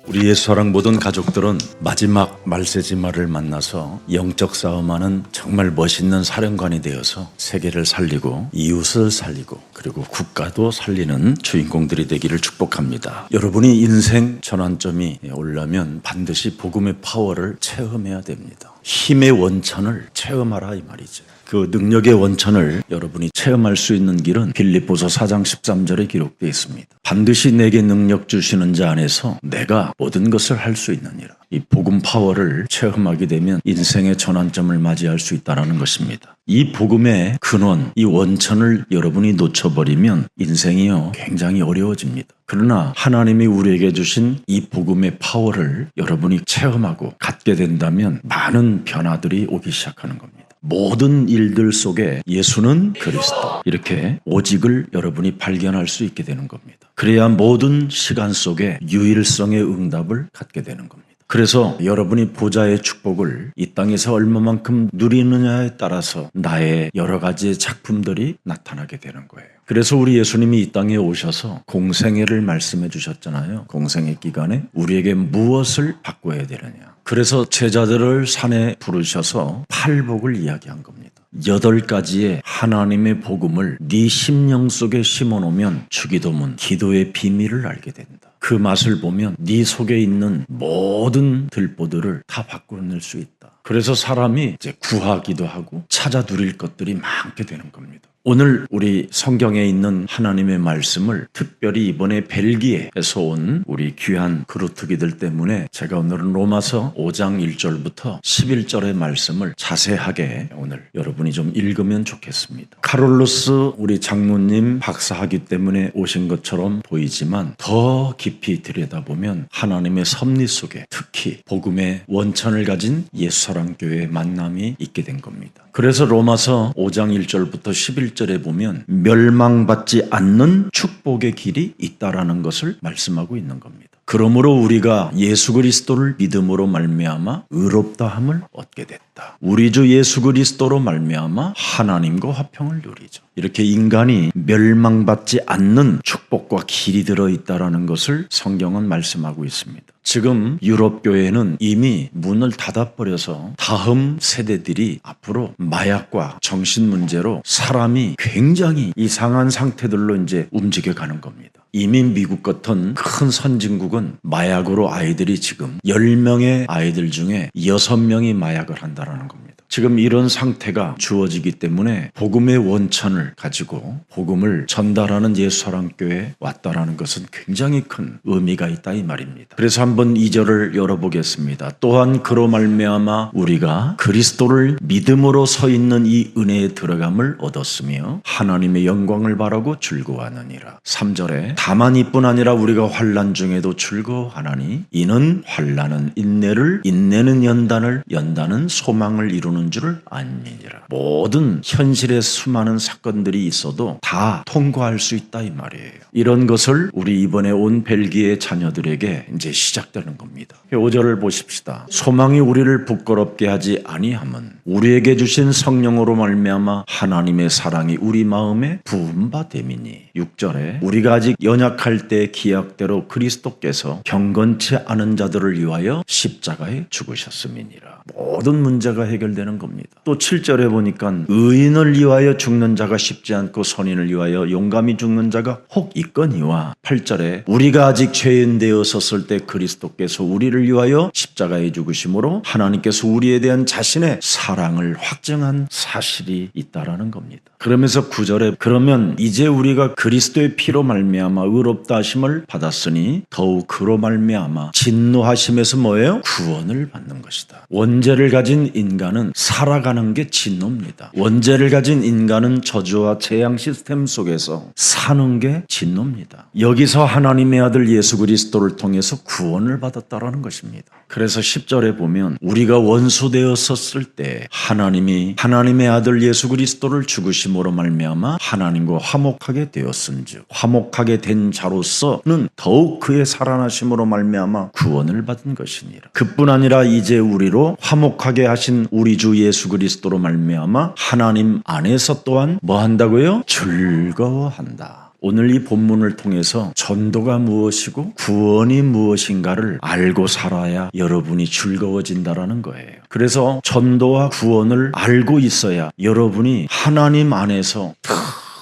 우리의 사랑 모든 가족들은 마지막 말세지마를 만나서 영적 싸움하는 정말 멋있는 사령관이 되어서 세계를 살리고 이웃을 살리고 그리고 국가도 살리는 주인공들이 되기를 축복합니다. 여러분이 인생 전환점이 오려면 반드시 복음의 파워를 체험해야 됩니다. 힘의 원천을 체험하라 이 말이죠. 그 능력의 원천을 여러분이 체험할 수 있는 길은 빌립보서 4장 13절에 기록되어 있습니다. 반드시 내게 능력 주시는 자 안에서 내가 모든 것을 할 수 있느니라. 이 복음 파워를 체험하게 되면 인생의 전환점을 맞이할 수 있다는 것입니다. 이 복음의 근원, 이 원천을 여러분이 놓쳐버리면 인생이요 굉장히 어려워집니다. 그러나 하나님이 우리에게 주신 이 복음의 파워를 여러분이 체험하고 갖게 된다면 많은 변화들이 오기 시작하는 겁니다. 모든 일들 속에 예수는 그리스도 이렇게 오직을 여러분이 발견할 수 있게 되는 겁니다. 그래야 모든 시간 속에 유일성의 응답을 갖게 되는 겁니다. 그래서 여러분이 보좌의 축복을 이 땅에서 얼마만큼 누리느냐에 따라서 나의 여러 가지의 작품들이 나타나게 되는 거예요. 그래서 우리 예수님이 이 땅에 오셔서 공생애를 말씀해 주셨잖아요. 공생애 기간에 우리에게 무엇을 바꿔야 되느냐. 그래서 제자들을 산에 부르셔서 팔복을 이야기한 겁니다. 8가지의 하나님의 복음을 네 심령 속에 심어놓으면 주기도문, 기도의 비밀을 알게 된다. 그 맛을 보면 네 속에 있는 모든 들보들을 다 바꿔낼 수 있다. 그래서 사람이 이제 구하기도 하고 찾아 누릴 것들이 많게 되는 겁니다. 오늘 우리 성경에 있는 하나님의 말씀을 특별히 이번에 벨기에에서 온 우리 귀한 그루트기들 때문에 제가 오늘은 로마서 5장 1절부터 11절의 말씀을 자세하게 오늘 여러분이 좀 읽으면 좋겠습니다. 카롤로스 우리 장로님 박사하기 때문에 오신 것처럼 보이지만 더 깊이 들여다보면 하나님의 섭리 속에 특히 복음의 원천을 가진 옛사랑교회의 만남이 있게 된 겁니다. 그래서 로마서 5장 1절부터 11절에 보면 멸망받지 않는 축복의 길이 있다라는 것을 말씀하고 있는 겁니다. 그러므로 우리가 예수 그리스도를 믿음으로 말미암아 의롭다함을 얻게 됐다. 우리 주 예수 그리스도로 말미암아 하나님과 화평을 누리죠. 이렇게 인간이 멸망받지 않는 축복과 길이 들어있다라는 것을 성경은 말씀하고 있습니다. 지금 유럽 교회는 이미 문을 닫아버려서 다음 세대들이 앞으로 마약과 정신 문제로 사람이 굉장히 이상한 상태들로 이제 움직여가는 겁니다. 이미 미국 같은 큰 선진국은 마약으로 아이들이 지금 10명의 아이들 중에 6명이 마약을 한다는 겁니다. 지금 이런 상태가 주어지기 때문에 복음의 원천을 가지고 복음을 전달하는 예수사랑교회에 왔다라는 것은 굉장히 큰 의미가 있다 이 말입니다. 그래서 한번 2절을 열어보겠습니다. 또한 그로 말미암아 우리가 그리스도를 믿음으로 서 있는 이 은혜에 들어감을 얻었으며 하나님의 영광을 바라고 즐거워하느니라. 3절에 다만 이뿐 아니라 우리가 환난 중에도 즐거워하나니 이는 환난은 인내를, 인내는 연단을, 연단은 소망을 이루는 줄을 아니니라. 모든 현실의 수많은 사건들이 있어도 다 통과할 수 있다 이 말이에요. 이런 것을 우리 이번에 온 벨기에 자녀들에게 이제 시작되는 겁니다. 5절을 보십시다. 소망이 우리를 부끄럽게 하지 아니함은 우리에게 주신 성령으로 말미암아 하나님의 사랑이 우리 마음에 부은 바 됨이니. 6절에 우리가 아직 연약할 때 기약대로 그리스도께서 경건치 않은 자들을 위하여 십자가에 죽으셨음이니라. 모든 문제가 해결되는 겁니다. 또 7절에 보니까 의인을 위하여 죽는 자가 쉽지 않고 선인을 위하여 용감히 죽는 자가 혹 있거니와 8절에 우리가 아직 죄인 되었었을 때 그리스도께서 우리를 위하여 십자가에 죽으심으로 하나님께서 우리에 대한 자신의 사랑을 확증한 사실이 있다라는 겁니다. 그러면서 9절에 그러면 이제 우리가 그리스도의 피로 말미암아 의롭다 하심을 받았으니 더욱 그로 말미암아 진노하심에서 뭐예요? 구원을 받는 것이다. 원죄를 가진 인간은 살아가는 게 진노입니다. 원죄를 가진 인간은 저주와 재앙 시스템 속에서 사는 게 진노입니다. 여기서 하나님의 아들 예수 그리스도를 통해서 구원을 받았다라는 것입니다. 그래서 10절에 보면 우리가 원수 되었었을 때 하나님이 하나님의 아들 예수 그리스도를 죽으심으로 말미암아 하나님과 화목하게 되었은즉 화목하게 된 자로서는 더욱 그의 살아나심으로 말미암아 구원을 받은 것이니라. 그뿐 아니라 이제 우리로 화목하게 하신 우리 주 예수 그리스도로 말미암아 하나님 안에서 또한 뭐 한다고요? 즐거워한다. 오늘 이 본문을 통해서 전도가 무엇이고 구원이 무엇인가를 알고 살아야 여러분이 즐거워진다라는 거예요. 그래서 전도와 구원을 알고 있어야 여러분이 하나님 안에서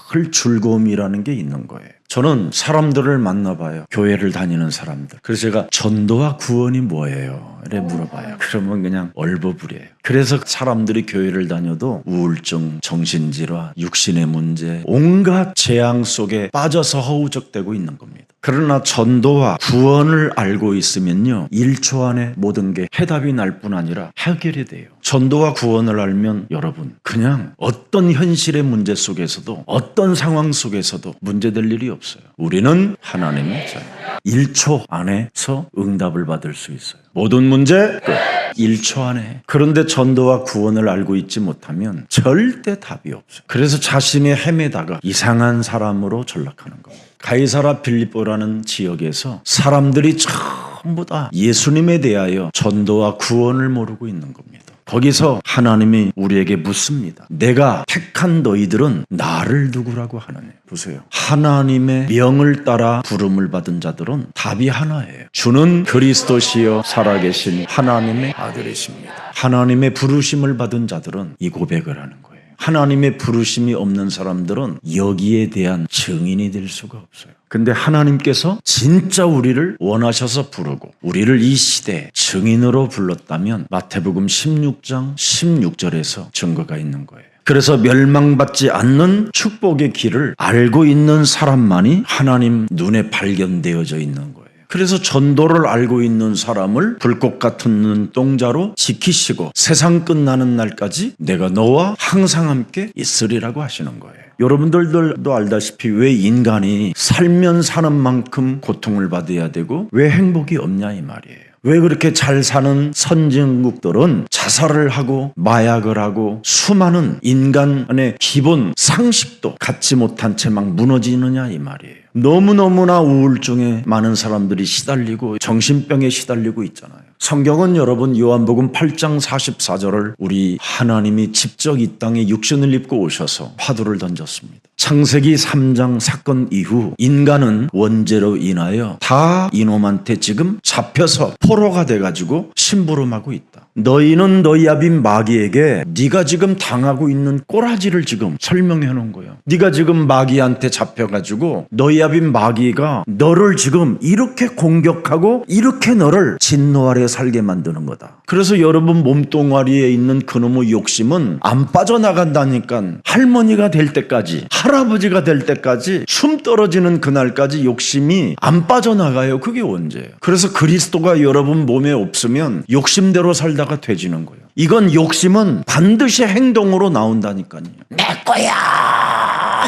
큰 즐거움이라는 게 있는 거예요. 저는 사람들을 만나봐요. 교회를 다니는 사람들. 그래서 제가 전도와 구원이 뭐예요? 이래 물어봐요. 그러면 그냥 얼버무려요. 그래서 사람들이 교회를 다녀도 우울증, 정신질환, 육신의 문제, 온갖 재앙 속에 빠져서 허우적대고 있는 겁니다. 그러나 전도와 구원을 알고 있으면요, 1초 안에 모든 게 해답이 날 뿐 아니라 해결이 돼요. 전도와 구원을 알면 여러분 그냥 어떤 현실의 문제 속에서도 어떤 상황 속에서도 문제될 일이 없어요. 우리는 하나님의 자녀. 1초 안에서 응답을 받을 수 있어요. 모든 문제 끝. 1초 안에. 그런데 전도와 구원을 알고 있지 못하면 절대 답이 없어요. 그래서 자신이 헤매다가 이상한 사람으로 전락하는 겁니다. 가이사라 빌립보라는 지역에서 사람들이 전부 다 예수님에 대하여 전도와 구원을 모르고 있는 겁니다. 거기서 하나님이 우리에게 묻습니다. 내가 택한 너희들은 나를 누구라고 하느냐. 보세요. 하나님의 명을 따라 부름을 받은 자들은 답이 하나예요. 주는 그리스도시여 살아계신 하나님의 아들이십니다. 하나님의 부르심을 받은 자들은 이 고백을 하는 거예요. 하나님의 부르심이 없는 사람들은 여기에 대한 증인이 될 수가 없어요. 근데 하나님께서 진짜 우리를 원하셔서 부르고 우리를 이 시대에 증인으로 불렀다면 마태복음 16장 16절에서 증거가 있는 거예요. 그래서 멸망받지 않는 축복의 길을 알고 있는 사람만이 하나님 눈에 발견되어져 있는 거예요. 그래서 전도를 알고 있는 사람을 불꽃 같은 눈동자로 지키시고 세상 끝나는 날까지 내가 너와 항상 함께 있으리라고 하시는 거예요. 여러분들도 알다시피 왜 인간이 살면 사는 만큼 고통을 받아야 되고 왜 행복이 없냐 이 말이에요. 왜 그렇게 잘 사는 선진국들은 자살을 하고 마약을 하고 수많은 인간의 기본 상식도 갖지 못한 채 막 무너지느냐 이 말이에요. 너무너무나 우울증에 많은 사람들이 시달리고 정신병에 시달리고 있잖아요. 성경은 여러분 요한복음 8장 44절을 우리 하나님이 직접 이 땅에 육신을 입고 오셔서 화두를 던졌습니다. 창세기 3장 사건 이후 인간은 원죄로 인하여 다 이놈한테 지금 잡혀서 포로가 돼가지고 심부름하고 있다. 너희는 너희 아빈 마귀에게 네가 지금 당하고 있는 꼬라지를 지금 설명해 놓은 거예요. 네가 지금 마귀한테 잡혀가지고 너희 아빈 마귀가 너를 지금 이렇게 공격하고 이렇게 너를 진노 아래 살게 만드는 거다. 그래서 여러분 몸뚱아리에 있는 그놈의 욕심은 안 빠져나간다니까. 할머니가 될 때까지 할아버지가 될 때까지 숨 떨어지는 그날까지 욕심이 안 빠져나가요. 그게 언제예요? 그래서 그리스도가 여러분 몸에 없으면 욕심대로 살다가 돼지는 거예요. 이건 욕심은 반드시 행동으로 나온다니까요. 내 거야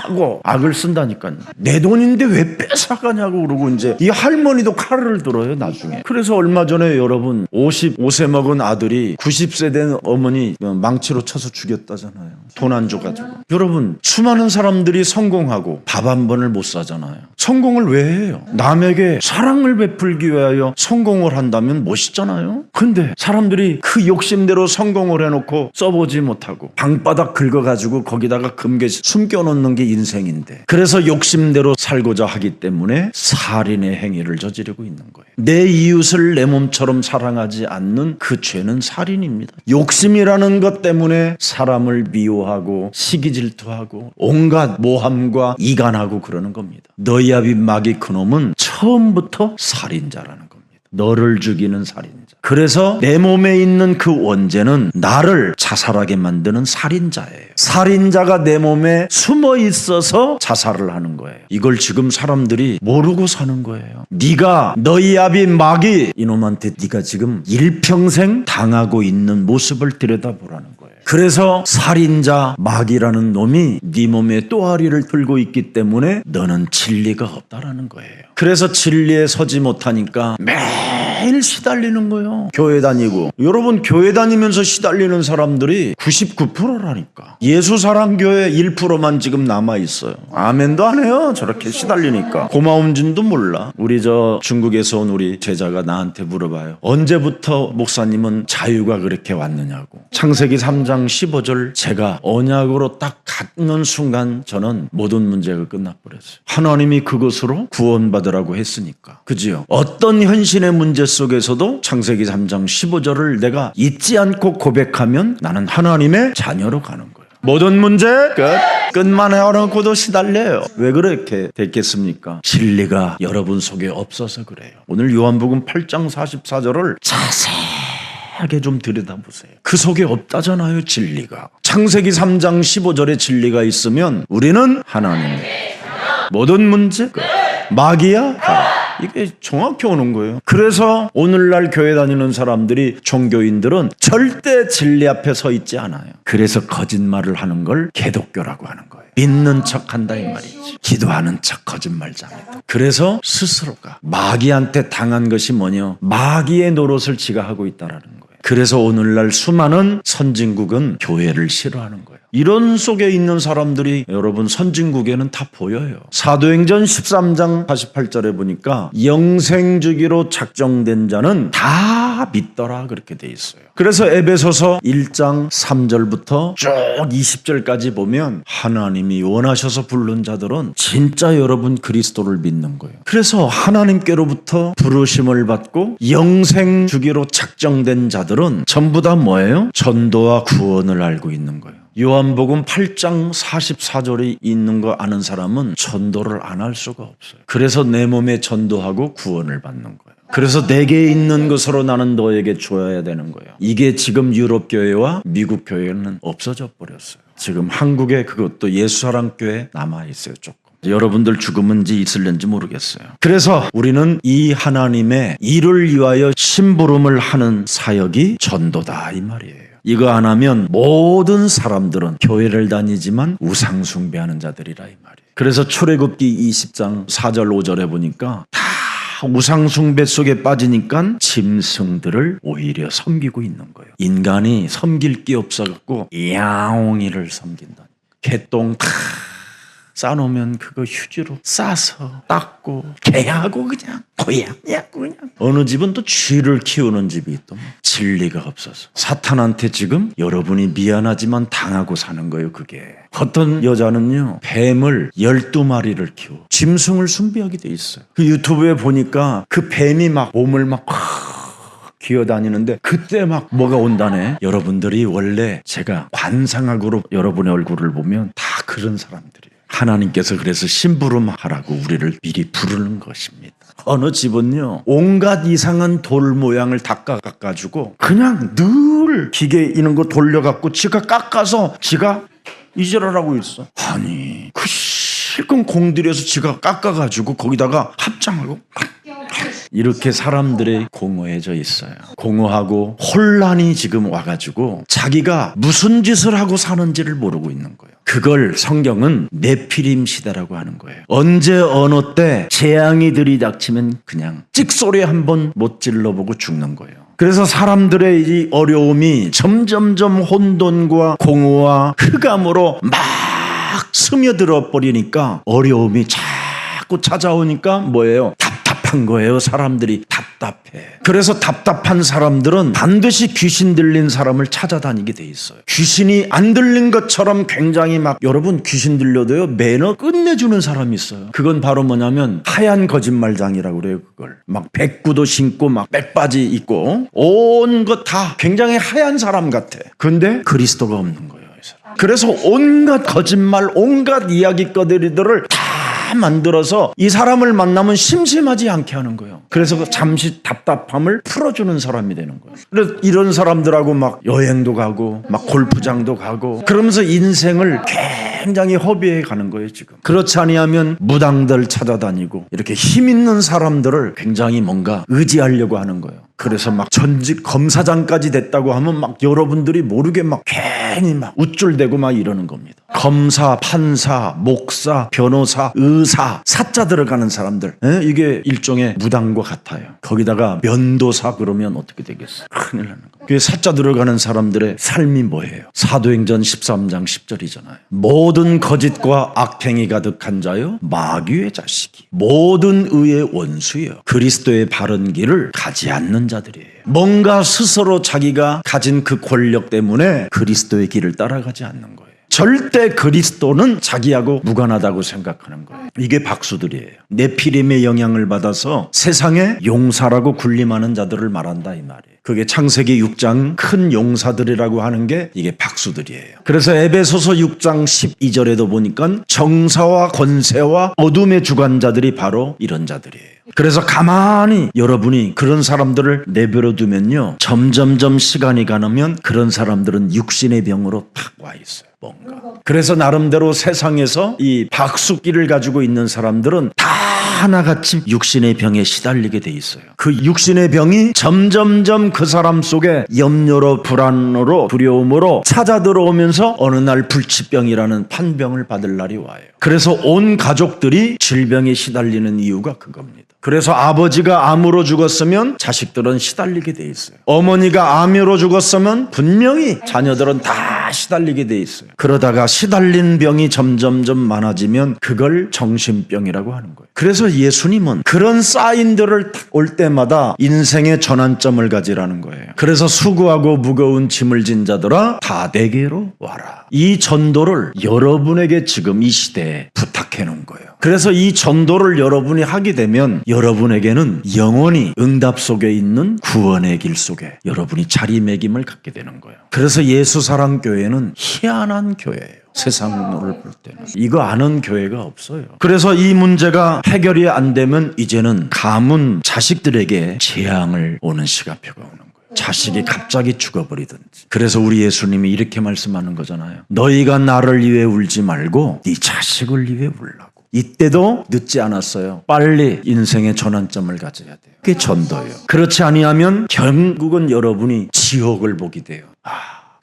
하고 악을 쓴다니까요. 내 돈인데 왜 뺏어가냐고 그러고 이제 이 할머니도 칼을 들어요 나중에. 그래서 얼마 전에 여러분 55세 먹은 아들이 90세 된 어머니 망치로 쳐서 죽였다잖아요. 돈 안 줘가지고. 여러분 수많은 사람들이 성공하고 밥 한 번을 못 사잖아요. 성공을 왜 해요? 남에게 사랑을 베풀기 위하여 성공을 한다면 멋있잖아요. 근데 사람들이 그 욕심대로 성공을 해놓고 써보지 못하고 방바닥 긁어가지고 거기다가 금괴 숨겨놓는 게 인생인데, 그래서 욕심대로 살고자 하기 때문에 살인의 행위를 저지르고 있는 거예요. 내 이웃을 내 몸처럼 사랑하지 않는 그 죄는 살인입니다. 욕심이라는 것 때문에 사람을 미워하고 시기질투하고 온갖 모함과 이간하고 그러는 겁니다. 너희 아비 마귀 그놈은 처음부터 살인자라는 겁니다. 너를 죽이는 살인자. 그래서 내 몸에 있는 그 원죄는 나를 자살하게 만드는 살인자예요. 살인자가 내 몸에 숨어 있어서 자살을 하는 거예요. 이걸 지금 사람들이 모르고 사는 거예요. 네가 너희 아비 마귀 이놈한테 네가 지금 일평생 당하고 있는 모습을 들여다보라는 거예요. 그래서 살인자 마귀라는 놈이 네 몸에 또아리를 들고 있기 때문에 너는 진리가 없다라는 거예요. 그래서 진리에 서지 못하니까 매일 매일 시달리는 거예요. 교회 다니고. 여러분, 교회 다니면서 시달리는 사람들이 99%라니까. 예수사랑교회 1%만 지금 남아있어요. 아멘도 안 해요. 저렇게 시달리니까. 고마운 줄도 몰라. 우리 중국에서 온 우리 제자가 나한테 물어봐요. 언제부터 목사님은 자유가 그렇게 왔느냐고. 창세기 3장 15절 제가 언약으로 딱 갖는 순간 저는 모든 문제가 끝나버렸어요. 하나님이 그것으로 구원받으라고 했으니까. 그지요? 어떤 현실의 문제 속에서도 창세기 3장 15절을 내가 잊지 않고 고백하면 나는 하나님의 자녀로 가는 거예요. 모든 문제 끝만 해놓고도 시달려요. 왜 그렇게 됐겠습니까? 진리가 여러분 속에 없어서 그래요. 오늘 요한복음 8장 44절을 자세하게 좀 들여다보세요. 그 속에 없다잖아요, 진리가. 창세기 3장 15절에 진리가 있으면 우리는 하나님의 모든 문제 마귀야 가라. 이게 정확히 오는 거예요. 그래서 오늘날 교회 다니는 사람들이, 종교인들은 절대 진리 앞에 서 있지 않아요. 그래서 거짓말을 하는 걸 개독교라고 하는 거예요. 믿는 척한다 이 말이지. 기도하는 척 거짓말자입니다. 그래서 스스로가 마귀한테 당한 것이 뭐냐? 마귀의 노릇을 지가 하고 있다라는 거예요. 그래서 오늘날 수많은 선진국은 교회를 싫어하는 거예요. 이런 속에 있는 사람들이 여러분 선진국에는 다 보여요. 사도행전 13장 48절에 보니까 영생주기로 작정된 자는 다 믿더라 그렇게 돼 있어요. 그래서 에베소서 1장 3절부터 쭉 20절까지 보면 하나님이 원하셔서 부른 자들은 진짜 여러분 그리스도를 믿는 거예요. 그래서 하나님께로부터 부르심을 받고 영생주기로 작정된 자들은 전부 다 뭐예요? 전도와 구원을 알고 있는 거예요. 요한복음 8장 44절에 있는 거 아는 사람은 전도를 안 할 수가 없어요. 그래서 내 몸에 전도하고 구원을 받는 거예요. 그래서 내게 있는 것으로 나는 너에게 줘야 되는 거예요. 이게 지금 유럽 교회와 미국 교회는 없어져 버렸어요. 지금 한국에 그것도 예수사랑교회 남아있어요. 조금. 여러분들 죽으면지 있을는지 모르겠어요. 그래서 우리는 이 하나님의 일을 위하여 심부름을 하는 사역이 전도다 이 말이에요. 이거 안 하면 모든 사람들은 교회를 다니지만 우상 숭배하는 자들이라 이 말이에요. 그래서 출애굽기 20장 4절 5절에 보니까 다 우상 숭배 속에 빠지니까 짐승들을 오히려 섬기고 있는 거예요. 인간이 섬길 게 없어갖고 야옹이를 섬긴다. 개똥 다 싸놓으면 그거 휴지로 싸서 닦고 개하고 그냥 고양이하고 그냥. 어느 집은 또 쥐를 키우는 집이 있더 진리가 없어서 사탄한테 지금 여러분이 미안하지만 당하고 사는 거예요. 그게 어떤 여자는요 뱀을 12마리를 키워 짐승을 숭배하게 돼 있어요. 그 유튜브에 보니까 그 뱀이 막 몸을 막 기어다니는데 그때 막 뭐가 온다네. 여러분들이 원래 제가 관상학으로 여러분의 얼굴을 보면 다 그런 사람들이에요. 하나님께서 그래서 심부름하라고 우리를 미리 부르는 것입니다. 어느 집은요 온갖 이상한 돌 모양을 다 깎아가지고 그냥 늘 기계 이런 거 돌려갖고 지가 깎아서 지가 이지랄하고 있어. 아니 그 실컷 공들여서 지가 깎아가지고 거기다가 합장하고 이렇게 사람들이 공허해져 있어요. 공허하고 혼란이 지금 와가지고 자기가 무슨 짓을 하고 사는지를 모르고 있는 거예요. 그걸 성경은 네피림 시대라고 하는 거예요. 언제 어느 때 재앙이 들이닥치면 그냥 찍소리 한번 못 질러보고 죽는 거예요. 그래서 사람들의 이 어려움이 점점점 혼돈과 공허와 흑암으로 막 스며들어 버리니까 어려움이 자꾸 찾아오니까 뭐예요? 답답한 거예요. 사람들이 답답해. 그래서 답답한 사람들은 반드시 귀신 들린 사람을 찾아다니게 돼 있어요. 귀신이 안 들린 것처럼 굉장히 막 여러분 귀신 들려도요 매너 끝내주는 사람이 있어요. 그건 바로 뭐냐면 하얀 거짓말장이라고 그래요. 그걸 막 백구도 신고 막 백바지 입고 온 것 다 굉장히 하얀 사람 같아. 근데 그리스도가 없는 거예요. 이 사람. 그래서 온갖 거짓말 온갖 이야기거리들을 다 만들어서 이 사람을 만나면 심심하지 않게 하는 거예요. 그래서 그 잠시 답답함을 풀어주는 사람이 되는 거예요. 그래서 이런 사람들하고 막 여행도 가고 막 골프장도 가고 그러면서 인생을 굉장히 허비해 가는 거예요 지금. 그렇지 아니하면 무당들 찾아다니고 이렇게 힘 있는 사람들을 굉장히 뭔가 의지하려고 하는 거예요. 그래서 막 전직 검사장까지 됐다고 하면 막 여러분들이 모르게 막 괜히 막 우쭐대고 막 이러는 겁니다. 검사, 판사, 목사, 변호사, 의사, 사자 들어가는 사람들, 이게 일종의 무당과 같아요. 거기다가 면도사 그러면 어떻게 되겠어요? 큰일 나는 거예요. 그게 사자 들어가는 사람들의 삶이 뭐예요? 사도행전 13장 10절이잖아요. 모든 거짓과 악행이 가득한 자요 마귀의 자식이 모든 의의 원수요 그리스도의 바른 길을 가지 않는 자들이에요. 뭔가 스스로 자기가 가진 그 권력 때문에 그리스도의 길을 따라가지 않는 거예요. 절대 그리스도는 자기하고 무관하다고 생각하는 거예요. 이게 박수들이에요. 네피림의 영향을 받아서 세상에 용사라고 군림하는 자들을 말한다 이 말이에요. 그게 창세기 6장 큰 용사들이라고 하는 게 이게 박수들이에요. 그래서 에베소서 6장 12절에도 보니까 정사와 권세와 어둠의 주관자들이 바로 이런 자들이에요. 그래서 가만히 여러분이 그런 사람들을 내버려 두면요, 점점점 시간이 가면 그런 사람들은 육신의 병으로 탁 와 있어요. 뭔가. 그래서 나름대로 세상에서 이 박수기를 가지고 있는 사람들은 다 하나같이 육신의 병에 시달리게 돼 있어요. 그 육신의 병이 점점점 그 사람 속에 염려로 불안으로 두려움으로 찾아 들어오면서 어느 날 불치병이라는 판병을 받을 날이 와요. 그래서 온 가족들이 질병에 시달리는 이유가 그겁니다. 그래서 아버지가 암으로 죽었으면 자식들은 시달리게 돼 있어요. 어머니가 암으로 죽었으면 분명히 자녀들은 다 시달리게 돼 있어요. 그러다가 시달린 병이 점점점 많아지면 그걸 정신병이라고 하는 거예요. 그래서 예수님은 그런 사인들을 올 때마다 인생의 전환점을 가지라는 거예요. 그래서 수고하고 무거운 짐을 진 자들아 다 내게로 와라. 이 전도를 여러분에게 지금 이 시대에 부탁해 놓은 거예요. 그래서 이 전도를 여러분이 하게 되면 여러분에게는 영원히 응답 속에 있는 구원의 길 속에 여러분이 자리매김을 갖게 되는 거예요. 그래서 예수사랑교회는 희한한 교회예요. 세상을 볼 때는 이거 아는 교회가 없어요. 그래서 이 문제가 해결이 안 되면 이제는 가문 자식들에게 재앙을 오는 시간표가 오는 거예요. 자식이 갑자기 죽어버리든지. 그래서 우리 예수님이 이렇게 말씀하는 거잖아요. 너희가 나를 위해 울지 말고 네 자식을 위해 울라고. 이때도 늦지 않았어요. 빨리 인생의 전환점을 가져야 돼요. 그게 전도예요. 그렇지 아니하면 결국은 여러분이 지옥을 보게 돼요.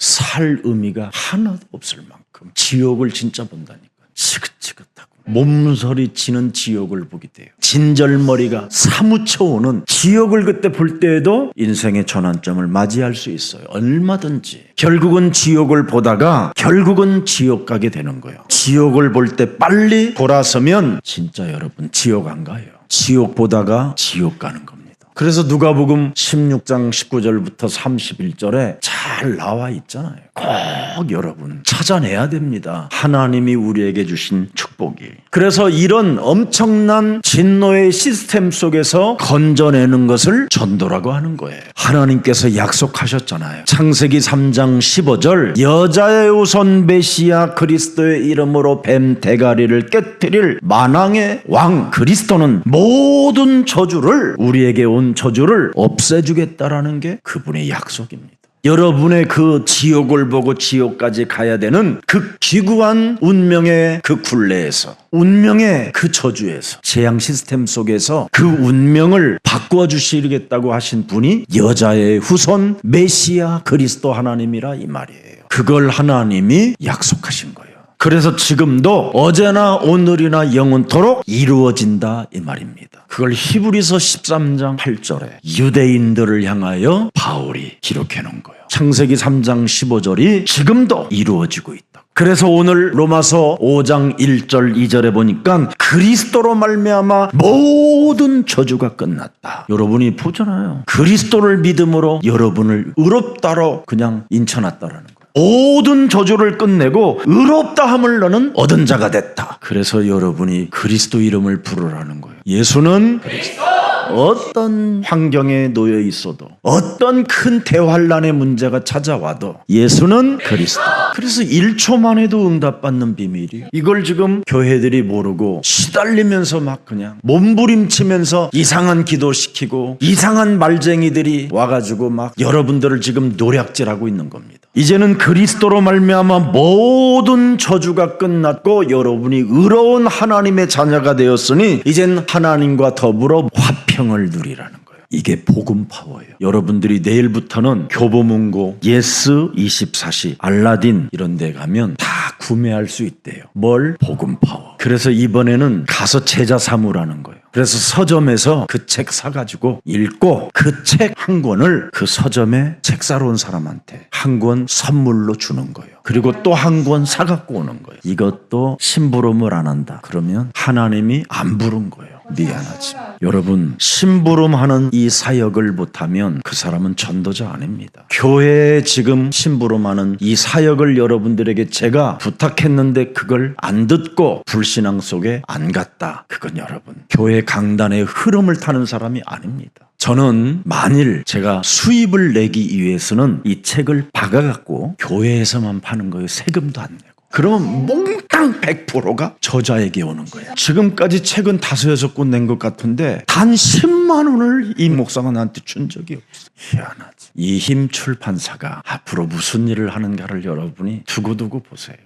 살 의미가 하나도 없을 만큼 지옥을 진짜 본다니까. 지긋지긋하고 몸서리 치는 지옥을 보게 돼요. 진절머리가 사무쳐 오는 지옥을 그때 볼 때에도 인생의 전환점을 맞이할 수 있어요. 얼마든지. 결국은 지옥을 보다가 결국은 지옥 가게 되는 거예요. 지옥을 볼 때 빨리 돌아서면 진짜 여러분 지옥 안 가요. 지옥 보다가 지옥 가는 겁니다. 그래서 누가복음 16장 19절부터 31절에 잘 나와 있잖아요. 꼭 여러분 찾아내야 됩니다. 하나님이 우리에게 주신 축복이. 그래서 이런 엄청난 진노의 시스템 속에서 건져내는 것을 전도라고 하는 거예요. 하나님께서 약속하셨잖아요. 창세기 3장 15절 여자의 우선 메시아 그리스도의 이름으로 뱀 대가리를 깨뜨릴 만왕의 왕 그리스도는 모든 저주를 우리에게 온 저주를 없애주겠다라는 게 그분의 약속입니다. 여러분의 그 지옥을 보고 지옥까지 가야 되는 그 기구한 운명의 그 굴레에서 운명의 그 저주에서 재앙 시스템 속에서 그 운명을 바꾸어 주시겠다고 하신 분이 여자의 후손 메시아 그리스도 하나님이라 이 말이에요. 그걸 하나님이 약속하신 거예요. 그래서 지금도 어제나 오늘이나 영원토록 이루어진다 이 말입니다. 그걸 히브리서 13장 8절에 유대인들을 향하여 바울이 기록해 놓은 거예요. 창세기 3장 15절이 지금도 이루어지고 있다. 그래서 오늘 로마서 5장 1절 2절에 보니까 그리스도로 말미암아 모든 저주가 끝났다. 여러분이 보잖아요. 그리스도를 믿음으로 여러분을 의롭다로 그냥 인쳐놨다라는 거예요. 모든 저주를 끝내고 의롭다함을 너는 얻은 자가 됐다. 그래서 여러분이 그리스도 이름을 부르라는 거예요. 예수는 그리스도. 어떤 환경에 놓여 있어도 어떤 큰 대환란의 문제가 찾아와도 예수는 그리스도. 그래서 1초만 해도 응답받는 비밀이 이걸 지금 교회들이 모르고 시달리면서 막 그냥 몸부림치면서 이상한 기도시키고 이상한 말쟁이들이 와가지고 막 여러분들을 지금 노략질하고 있는 겁니다. 이제는 그리스도로 말미암아 모든 저주가 끝났고 여러분이 의로운 하나님의 자녀가 되었으니 이젠 하나님과 더불어 화평을 누리라는 거예요. 이게 복음 파워예요. 여러분들이 내일부터는 교보문고, 예스 24시, 알라딘 이런 데 가면 다 구매할 수 있대요. 뭘? 복음 파워. 그래서 이번에는 가서 제자 삼으라는 거예요. 그래서 서점에서 그 책 사가지고 읽고 그 책 한 권을 그 서점에 책 사러 온 사람한테 한 권 선물로 주는 거예요. 그리고 또 한 권 사갖고 오는 거예요. 이것도 심부름을 안 한다. 그러면 하나님이 안 부른 거예요. 미안하지. 여러분, 심부름하는 이 사역을 못하면 그 사람은 전도자 아닙니다. 교회에 지금 심부름하는 이 사역을 여러분들에게 제가 부탁했는데 그걸 안 듣고 불신앙 속에 안 갔다. 그건 여러분, 교회 강단의 흐름을 타는 사람이 아닙니다. 저는 만일 제가 수입을 내기 위해서는 이 책을 박아갖고 교회에서만 파는 거예요. 세금도 안 내고. 그러면 몽땅 100%가 저자에게 오는 거예요. 지금까지 책은 5-6권 낸 것 같은데 단 10만 원을 이 목사가 나한테 준 적이 없어요. 희한하지. 이 힘 출판사가 앞으로 무슨 일을 하는가를 여러분이 두고두고 보세요.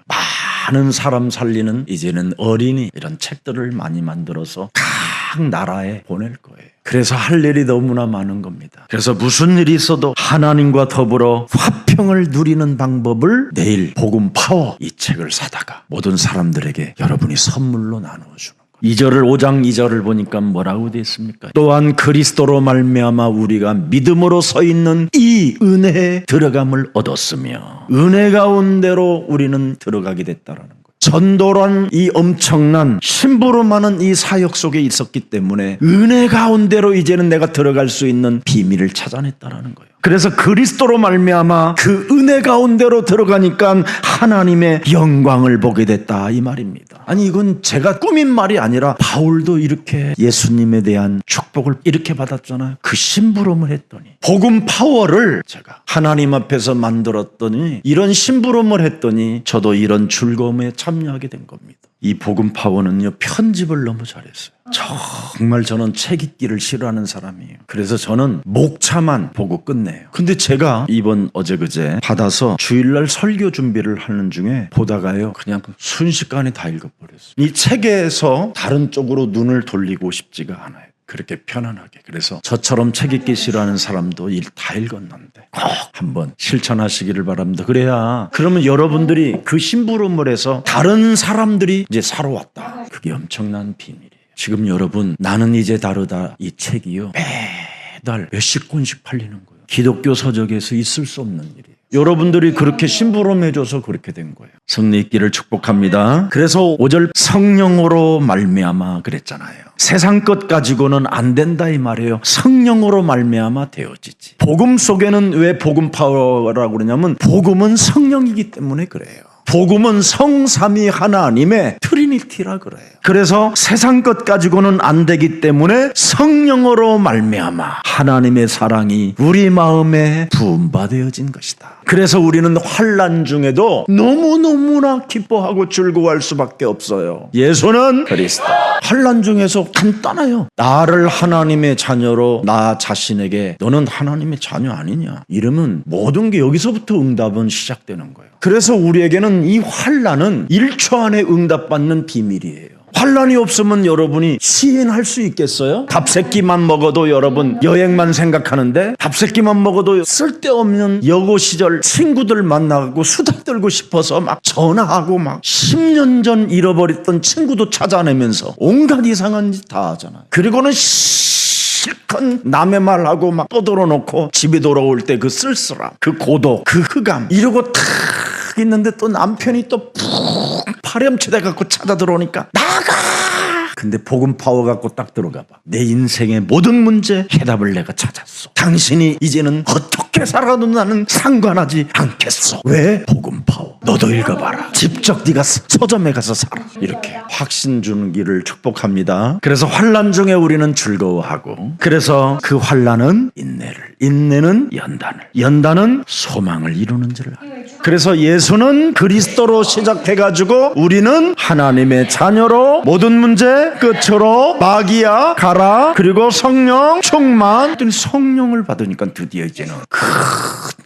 많은 사람 살리는 이제는 어린이 이런 책들을 많이 만들어서 각 나라에 보낼 거예요. 그래서 할 일이 너무나 많은 겁니다. 그래서 무슨 일이 있어도 하나님과 더불어 화평을 누리는 방법을 내일 복음 파워 이 책을 사다가 모든 사람들에게 여러분이 선물로 나누어주는 거예요. 2절을 5장 2절을 보니까 뭐라고 되어 있습니까? 또한 그리스도로 말미암아 우리가 믿음으로 서 있는 이 은혜에 들어감을 얻었으며 은혜 가운데로 우리는 들어가게 됐다라는 거예요. 전도란 이 엄청난 심부름하는 이 사역 속에 있었기 때문에 은혜 가운데로 이제는 내가 들어갈 수 있는 비밀을 찾아냈다라는 거예요. 그래서 그리스도로 말미암아 그 은혜 가운데로 들어가니까 하나님의 영광을 보게 됐다 이 말입니다. 아니 이건 제가 꾸민 말이 아니라 바울도 이렇게 예수님에 대한 축복을 이렇게 받았잖아요. 그 심부름을 했더니 복음 파워를 제가 하나님 앞에서 만들었더니 이런 심부름을 했더니 저도 이런 즐거움에 참여하게 된 겁니다. 이 복음 파워는요, 편집을 너무 잘했어요. 정말 저는 책 읽기를 싫어하는 사람이에요. 그래서 저는 목차만 보고 끝내요. 근데 제가 이번 어제 받아서 주일날 설교 준비를 하는 중에 보다가요, 그냥 순식간에 다 읽어버렸어요. 이 책에서 다른 쪽으로 눈을 돌리고 싶지가 않아요. 그렇게 편안하게. 그래서 저처럼 책 읽기 싫어하는 사람도 다 읽었는데 꼭 한번 실천하시기를 바랍니다. 그래야 그러면 여러분들이 그 심부름을 해서 다른 사람들이 이제 사러 왔다. 그게 엄청난 비밀이에요. 지금 여러분 나는 이제 다르다 이 책이요 매달 몇십 권씩 팔리는 거예요. 기독교 서적에서 있을 수 없는 일이에요. 여러분들이 그렇게 심부름해줘서 그렇게 된 거예요. 승리 있기를 축복합니다. 그래서 5절 성령으로 말미암아 그랬잖아요. 세상 것 가지고는 안 된다 이 말이에요. 성령으로 말미암아 되어지지. 복음 속에는 왜 복음 파워라고 그러냐면 복음은 성령이기 때문에 그래요. 복음은 성삼위 하나님의 트리니티라 그래요. 그래서 세상 것 가지고는 안 되기 때문에 성령으로 말미암아 하나님의 사랑이 우리 마음에 부음받아진 것이다. 그래서 우리는 환난 중에도 너무너무나 기뻐하고 즐거워할 수밖에 없어요. 예수는 그리스도. 환난 중에서 간단해요. 나를 하나님의 자녀로 나 자신에게 너는 하나님의 자녀 아니냐 이러면 모든 게 여기서부터 응답은 시작되는 거예요. 그래서 우리에게는 이 환난은 1초 안에 응답받는 비밀이에요. 환난이 없으면 여러분이 시인할 수 있겠어요? 밥새끼만 먹어도 여러분 여행만 생각하는데 밥새끼만 먹어도 쓸데없는 여고 시절 친구들 만나고 수다 떨고 싶어서 막 전화하고 막 10년 전 잃어버렸던 친구도 찾아내면서 온갖 이상한 짓 다 하잖아요. 그리고는 실컷 남의 말하고 막 떠들어놓고 집에 돌아올 때 그 쓸쓸함, 그 고독, 그 흑암 이러고 탁 있는데 또 남편이 또 푹 파렴치대 갖고 찾아 들어오니까 나가! 근데 복음 파워 갖고 딱 들어가 봐. 내 인생의 모든 문제 해답을 내가 찾았어. 당신이 이제는 어떻게 살아도 나는 상관하지 않겠어. 왜? 복음 파워. 너도 읽어봐라. 직접 네가 서점에 가서 살아. 이렇게 확신 주는 길을 축복합니다. 그래서 환난 중에 우리는 즐거워하고 그래서 그 환난은 인내를, 인내는 연단을, 연단은 소망을 이루는 줄을 알아요. 그래서 예수는 그리스도로 시작해가지고 우리는 하나님의 자녀로 모든 문제 끝으로 마귀야 가라 그리고 성령 충만 성령을 받으니까 드디어 이제는 큰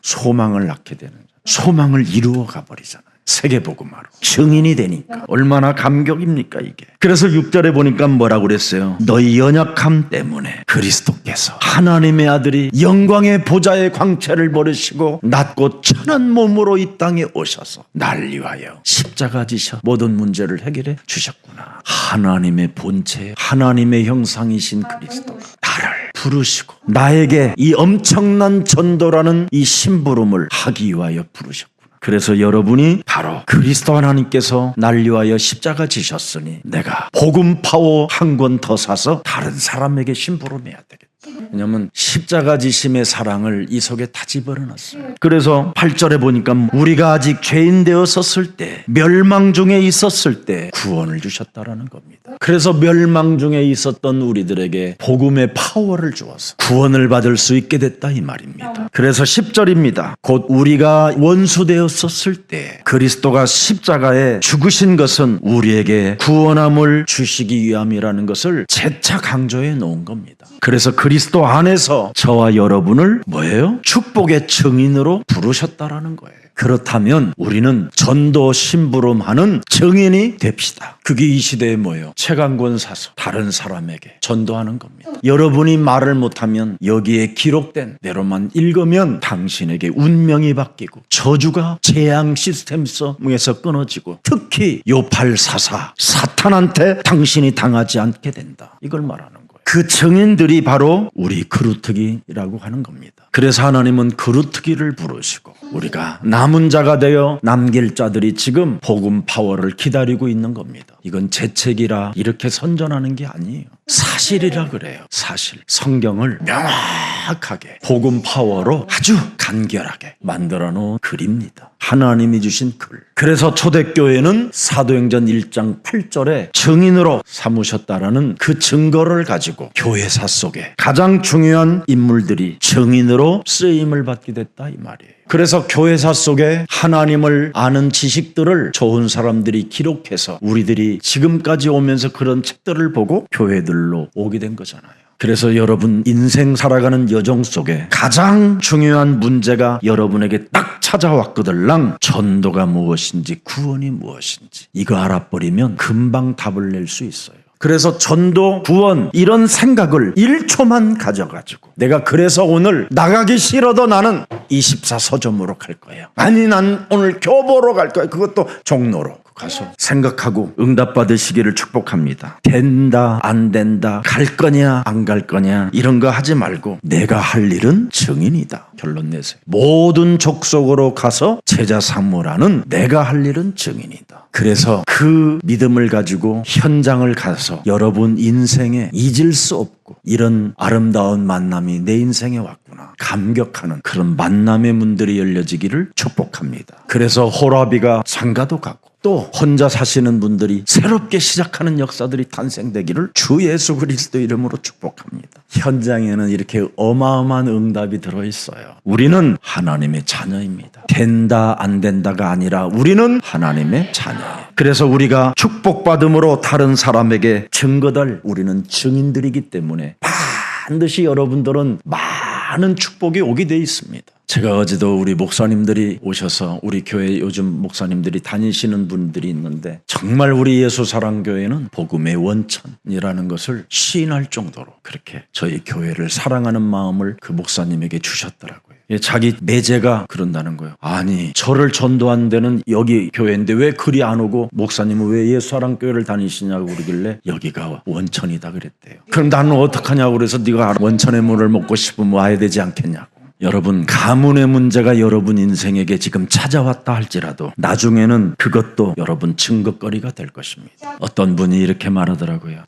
소망을 낳게 되는 거예요. 소망을 이루어 가버리잖아요. 세계복음화로 증인이 되니까 얼마나 감격입니까 이게. 그래서 6절에 보니까 뭐라고 그랬어요? 너희 연약함 때문에 그리스도께서 하나님의 아들이 영광의 보좌의 광채를 버리시고 낮고 천한 몸으로 이 땅에 오셔서 날 위하여 십자가 지셔 모든 문제를 해결해 주셨구나. 하나님의 본체, 하나님의 형상이신 그리스도가 나를 부르시고 나에게 이 엄청난 전도라는 이 심부름을 하기 위하여 부르셨고, 그래서 여러분이 바로 그리스도 하나님께서 날 위하여 십자가 지셨으니 내가 복음 파워 한 권 더 사서 다른 사람에게 심부름해야 되겠다. 왜냐하면 십자가 지심의 사랑을 이 속에 다 집어넣었어요. 그래서 8절에 보니까 우리가 아직 죄인 되었었을 때, 멸망 중에 있었을 때 구원을 주셨다라는 겁니다. 그래서 멸망 중에 있었던 우리들에게 복음의 파워를 주어서 구원을 받을 수 있게 됐다 이 말입니다. 그래서 10절입니다. 곧 우리가 원수 되었었을 때 그리스도가 십자가에 죽으신 것은 우리에게 구원함을 주시기 위함이라는 것을 재차 강조해 놓은 겁니다. 그래서 그리스도 안에서 저와 여러분을 뭐예요? 축복의 증인으로 부르셨다라는 거예요. 그렇다면 우리는 전도 심부름하는 증인이 됩시다. 그게 이 시대에 뭐예요? 책 한 권 사서 다른 사람에게 전도하는 겁니다. 여러분이 말을 못하면 여기에 기록된 대로만 읽으면 당신에게 운명이 바뀌고 저주가 재앙 시스템 속에서 끊어지고 특히 요팔사사 사탄한테 당신이 당하지 않게 된다. 이걸 말하는 거예요. 그 증인들이 바로 우리 그루트기라고 하는 겁니다. 그래서 하나님은 그루트기를 부르시고 우리가 남은 자가 되어 남길 자들이 지금 복음 파워를 기다리고 있는 겁니다. 이건 제 책이라 이렇게 선전하는 게 아니에요. 사실이라 그래요. 사실. 성경을 명확하게 복음 파워로 아주 간결하게 만들어 놓은 글입니다. 하나님이 주신 글. 그래서 초대교회는 사도행전 1장 8절에 증인으로 삼으셨다라는 그 증거를 가지고 교회사 속에 가장 중요한 인물들이 증인으로 쓰임을 받게 됐다 이 말이에요. 그래서 교회사 속에 하나님을 아는 지식들을 좋은 사람들이 기록해서 우리들이 지금까지 오면서 그런 책들을 보고 교회들로 오게 된 거잖아요. 그래서 여러분 인생 살아가는 여정 속에 가장 중요한 문제가 여러분에게 딱 찾아왔거들랑 전도가 무엇인지 구원이 무엇인지 이거 알아버리면 금방 답을 낼 수 있어요. 그래서 전도, 구원 이런 생각을 1초만 가져가지고 내가 그래서 오늘 나가기 싫어도 나는 24 서점으로 갈 거예요. 아니 난 오늘 교보로 갈 거예요. 그것도 종로로 가서 생각하고 응답받으시기를 축복합니다. 된다 안 된다 갈 거냐 안 갈 거냐 이런 거 하지 말고 내가 할 일은 증인이다. 결론 내세요. 모든 족속으로 가서 제자 삼으라는 내가 할 일은 증인이다. 그래서 그 믿음을 가지고 현장을 가서 여러분 인생에 잊을 수 없고 이런 아름다운 만남이 내 인생에 왔구나 감격하는 그런 만남의 문들이 열려지기를 축복합니다. 그래서 호라비가 장가도 가고 또 혼자 사시는 분들이 새롭게 시작하는 역사들이 탄생되기를 주 예수 그리스도 이름으로 축복합니다. 현장에는 이렇게 어마어마한 응답이 들어있어요. 우리는 하나님의 자녀입니다. 된다 안 된다가 아니라 우리는 하나님의 자녀예요. 그래서 우리가 축복받음으로 다른 사람에게 증거될 우리는 증인들이기 때문에 반드시 여러분들은 많은 축복이 오게 돼 있습니다. 제가 어제도 우리 목사님들이 오셔서 우리 교회 요즘 목사님들이 다니시는 분들이 있는데 정말 우리 예수사랑교회는 복음의 원천이라는 것을 시인할 정도로 그렇게 저희 교회를 사랑하는 마음을 그 목사님에게 주셨더라고요. 자기 매제가 그런다는 거예요. 아니 저를 전도한 데는 여기 교회인데 왜 그리 안 오고 목사님은 왜 예수사랑교회를 다니시냐고 그러길래 여기가 원천이다 그랬대요. 그럼 나는 어떡하냐고 그래서 네가 원천의 물을 먹고 싶으면 와야 되지 않겠냐고. 여러분 가문의 문제가 여러분 인생에게 지금 찾아왔다 할지라도 나중에는 그것도 여러분 증거거리가 될 것입니다. 어떤 분이 이렇게 말하더라고요.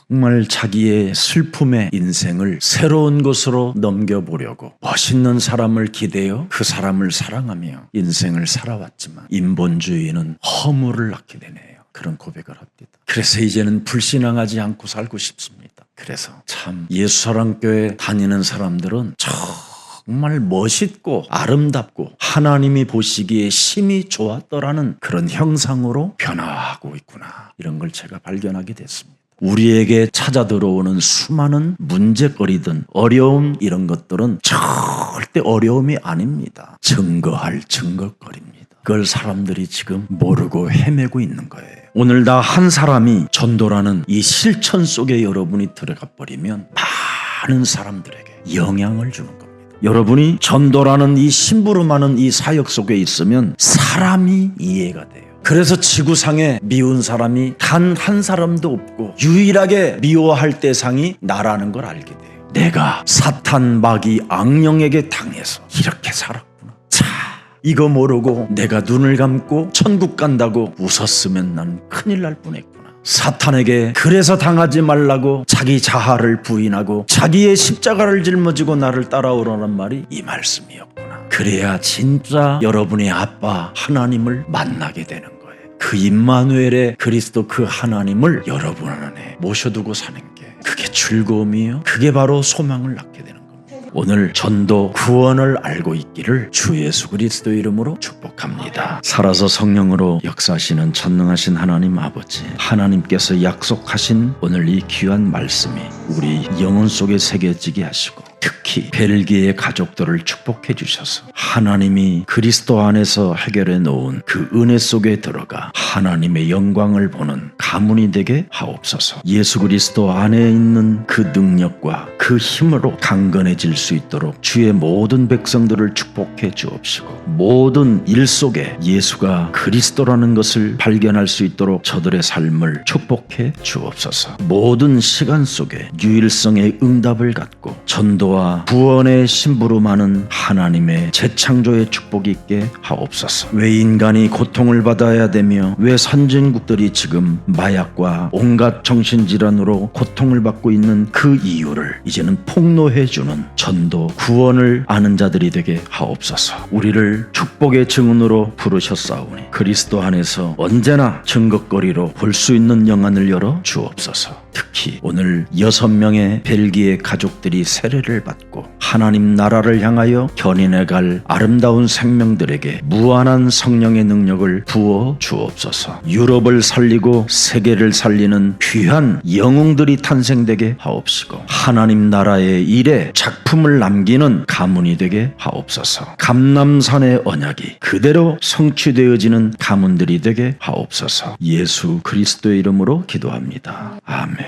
정말 자기의 슬픔의 인생을 새로운 곳으로 넘겨보려고 멋있는 사람을 기대어 그 사람을 사랑하며 인생을 살아왔지만 인본주의는 허물을 낳게 되네요. 그런 고백을 합니다. 그래서 이제는 불신앙하지 않고 살고 싶습니다. 그래서 참 예수사랑교회 다니는 사람들은 정말 멋있고 아름답고 하나님이 보시기에 심히 좋았더라는 그런 형상으로 변화하고 있구나. 이런 걸 제가 발견하게 됐습니다. 우리에게 찾아 들어오는 수많은 문제거리든 어려움 이런 것들은 절대 어려움이 아닙니다. 증거할 증거거리입니다. 그걸 사람들이 지금 모르고 헤매고 있는 거예요. 오늘 다 한 사람이 전도라는 이 실천 속에 여러분이 들어가 버리면 많은 사람들에게 영향을 주는 겁니다. 여러분이 전도라는 이 심부름하는 이 사역 속에 있으면 사람이 이해가 돼요. 그래서 지구상에 미운 사람이 단 한 사람도 없고 유일하게 미워할 대상이 나라는 걸 알게 돼요. 내가 사탄 마귀 악령에게 당해서 이렇게 살았구나. 자, 이거 모르고 내가 눈을 감고 천국 간다고 웃었으면 난 큰일 날 뻔했구나. 사탄에게 그래서 당하지 말라고 자기 자아를 부인하고 자기의 십자가를 짊어지고 나를 따라오라는 말이 이 말씀이었구나. 그래야 진짜 여러분의 아빠 하나님을 만나게 되는 거예요. 그 임마누엘의 그리스도 그 하나님을 여러분 안에 모셔두고 사는 게 그게 즐거움이에요. 그게 바로 소망을 낳게 되는 겁니다. 오늘 전도 구원을 알고 있기를 주 예수 그리스도 이름으로 축복합니다. 살아서 성령으로 역사하시는 전능하신 하나님 아버지, 하나님께서 약속하신 오늘 이 귀한 말씀이 우리 영혼 속에 새겨지게 하시고 특히 벨기에 가족들을 축복해 주셔서 하나님이 그리스도 안에서 해결해 놓은 그 은혜 속에 들어가 하나님의 영광을 보는 가문이 되게 하옵소서. 예수 그리스도 안에 있는 그 능력과 그 힘으로 강건해질 수 있도록 주의 모든 백성들을 축복해 주옵시고 모든 일 속에 예수가 그리스도라는 것을 발견할 수 있도록 저들의 삶을 축복해 주옵소서. 모든 시간 속에 유일성의 응답을 갖고 전도와 구원의 심부름하는 하나님의 재창조의 축복이 있게 하옵소서. 왜 인간이 고통을 받아야 되며 왜 선진국들이 지금 마약과 온갖 정신질환으로 고통을 받고 있는 그 이유를 이제는 폭로해주는 전도 구원을 아는 자들이 되게 하옵소서. 우리를 축복의 증언으로 부르셨사오니 그리스도 안에서 언제나 증거거리로 볼 수 있는 영안을 열어 주옵소서. 특히 오늘 6명의 벨기에 가족들이 세례를 받고 하나님 나라를 향하여 견인해갈 아름다운 생명들에게 무한한 성령의 능력을 부어 주옵소서. 유럽을 살리고 세계를 살리는 귀한 영웅들이 탄생되게 하옵시고 하나님 나라의 일에 작품을 남기는 가문이 되게 하옵소서. 감람산의 언약이 그대로 성취되어지는 가문들이 되게 하옵소서. 예수 그리스도의 이름으로 기도합니다. 아멘.